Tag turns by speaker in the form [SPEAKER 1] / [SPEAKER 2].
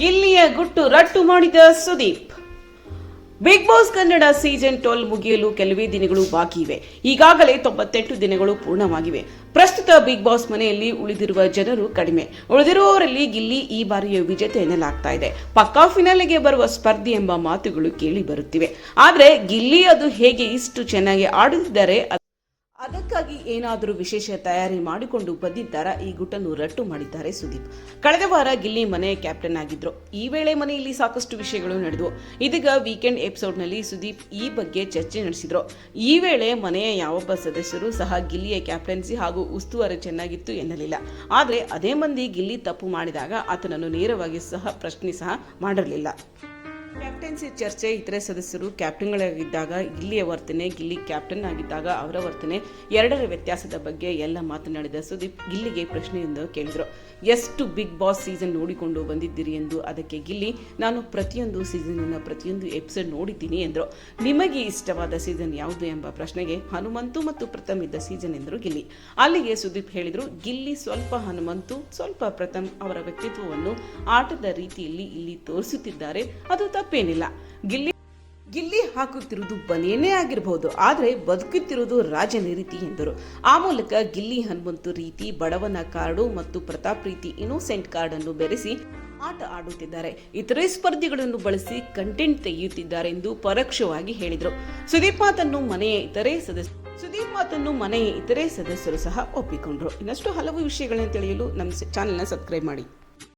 [SPEAKER 1] ಗಿಲ್ಲಿಯ ಗುಟ್ಟು ರಟ್ಟು ಮಾಡಿದ Sudeep. Bigg Boss Kannada season 12 ಮುಗಿಯಲು ಕೆಲವೇ ದಿನಗಳು ಬಾಕಿ ಇವೆ. ಈಗಾಗಲೇ 98 ದಿನಗಳು ಪೂರ್ಣವಾಗಿವೆ. ಪ್ರಸ್ತುತ ಬಿಗ್ ಬಾಸ್ ಮನೆಯಲ್ಲಿ ಉಳಿದಿರುವ ಜನರು ಕಡಿಮೆ. ಉಳಿದಿರುವವರಲ್ಲಿ ಗಿಲ್ಲಿ ಈ ಬಾರಿಯ ವಿಜೇತೆ ಎನ್ನಲಾಗ್ತಾ ಇದೆ. ಪಕ್ಕಾ ಫಿನಾಲೆಗೆ ಬರುವ ಸ್ಪರ್ಧಿ ಎಂಬ ಮಾತುಗಳು ಕೇಳಿ ಬರುತ್ತಿವೆ. ಆದರೆ ಗಿಲ್ಲಿ ಅದು ಹೇಗೆ ಇಷ್ಟು ಚೆನ್ನಾಗಿ ಆಡುತ್ತಿದ್ದಾರೆ, ಅದಕ್ಕಾಗಿ ಏನಾದರೂ ವಿಶೇಷ ತಯಾರಿ ಮಾಡಿಕೊಂಡು ಬಂದಿದ್ದಾರಾ? ಈ ಗುಟ್ಟನ್ನು ರಟ್ಟು ಮಾಡಿದ್ದಾರೆ ಸುದೀಪ್. ಕಳೆದ ವಾರ ಗಿಲ್ಲಿ ಮನೆಯ ಕ್ಯಾಪ್ಟನ್ ಆಗಿದ್ರು. ಈ ವೇಳೆ ಮನೆಯಲ್ಲಿ ಸಾಕಷ್ಟು ವಿಷಯಗಳು ನಡೆದವು. ಇದೀಗ ವೀಕೆಂಡ್ ಎಪಿಸೋಡ್ನಲ್ಲಿ ಸುದೀಪ್ ಈ ಬಗ್ಗೆ ಚರ್ಚೆ ನಡೆಸಿದ್ರು. ಈ ವೇಳೆ ಮನೆಯ ಯಾವೊಬ್ಬ ಸದಸ್ಯರು ಸಹ ಗಿಲ್ಲಿಯ ಕ್ಯಾಪ್ಟನ್ಸಿ ಹಾಗೂ ಉಸ್ತುವಾರಿ ಚೆನ್ನಾಗಿತ್ತು ಎನ್ನಲಿಲ್ಲ. ಆದರೆ ಅದೇ ಮಂದಿ ಗಿಲ್ಲಿ ತಪ್ಪು ಮಾಡಿದಾಗ ಆತನನ್ನು ನೇರವಾಗಿ ಪ್ರಶ್ನೆ ಸಹ ಮಾಡಿರಲಿಲ್ಲ. ಕ್ಯಾಪ್ಟನ್ಸಿ ಚರ್ಚೆ, ಇತರೆ ಸದಸ್ಯರು ಕ್ಯಾಪ್ಟನ್ಗಳಾಗಿದ್ದಾಗ ಗಿಲ್ಲಿಯ ವರ್ತನೆ, ಗಿಲ್ಲಿ ಕ್ಯಾಪ್ಟನ್ ಆಗಿದ್ದಾಗ ಅವರ ವರ್ತನೆ, ಎರಡರ ವ್ಯತ್ಯಾಸದ ಬಗ್ಗೆ ಎಲ್ಲ ಮಾತನಾಡಿದ ಸುದೀಪ್ ಗಿಲ್ಲಿಗೆ ಪ್ರಶ್ನೆಯೊಂದು ಕೇಳಿದರು. ಎಷ್ಟು ಬಿಗ್ ಬಾಸ್ ಸೀಸನ್ ನೋಡಿಕೊಂಡು ಬಂದಿದ್ದೀರಿ ಎಂದು. ಅದಕ್ಕೆ ಗಿಲ್ಲಿ, ನಾನು ಪ್ರತಿಯೊಂದು ಸೀಸನ್ನ ಪ್ರತಿಯೊಂದು ಎಪಿಸೋಡ್ ನೋಡಿದ್ದೀನಿ ಎಂದರು. ನಿಮಗೆ ಇಷ್ಟವಾದ ಸೀಸನ್ ಯಾವುದು ಎಂಬ ಪ್ರಶ್ನೆಗೆ ಹನುಮಂತು ಮತ್ತು ಪ್ರಥಮ್ ಇದ್ದ ಸೀಸನ್ ಎಂದರು ಗಿಲ್ಲಿ. ಅಲ್ಲಿಗೆ ಸುದೀಪ್ ಹೇಳಿದರು, ಗಿಲ್ಲಿ ಸ್ವಲ್ಪ ಹನುಮಂತು, ಸ್ವಲ್ಪ ಪ್ರಥಮ್ ಅವರ ವ್ಯಕ್ತಿತ್ವವನ್ನು ಆಟದ ರೀತಿಯಲ್ಲಿ ಇಲ್ಲಿ ತೋರಿಸುತ್ತಿದ್ದಾರೆ. ಅದು ತಪ್ಪೇನಿಲ್ಲ. ಗಿಲ್ಲಿ ಹಾಕುತ್ತಿರುವುದು ಬನಿಯನ್ನೇ ಆಗಿರಬಹುದು, ಆದರೆ ಬದುಕುತ್ತಿರುವುದು ರಾಜನ ರೀತಿ ಎಂದರು. ಆ ಮೂಲಕ ಗಿಲ್ಲಿ ಹನುಮಂತು ರೀತಿ, ಬಡವನ ಕಾರ್ಡು ಮತ್ತು ಪ್ರತಾಪ್ ರೀತಿ ಇನ್ನೋಸೆಂಟ್ ಕಾರ್ಡ್ ಅನ್ನು ಬೆರೆಸಿ ಆಟ ಆಡುತ್ತಿದ್ದಾರೆ. ಇತರೆ ಸ್ಪರ್ಧಿಗಳನ್ನು ಬಳಸಿ ಕಂಟೆಂಟ್ ತೆಗೆಯುತ್ತಿದ್ದಾರೆ ಎಂದು ಪರೋಕ್ಷವಾಗಿ ಹೇಳಿದರು. ಸುದೀಪ್ ಮಾತನ್ನು ಮನೆಯ ಇತರೆ ಸದಸ್ಯರು ಸಹ ಒಪ್ಪಿಕೊಂಡರು. ಇನ್ನಷ್ಟು ಹಲವು ವಿಷಯಗಳನ್ನು ತಿಳಿಯಲು ನಮ್ಮ ಚಾನೆಲ್ನ ಸಬ್ಸ್ಕ್ರೈಬ್ ಮಾಡಿ.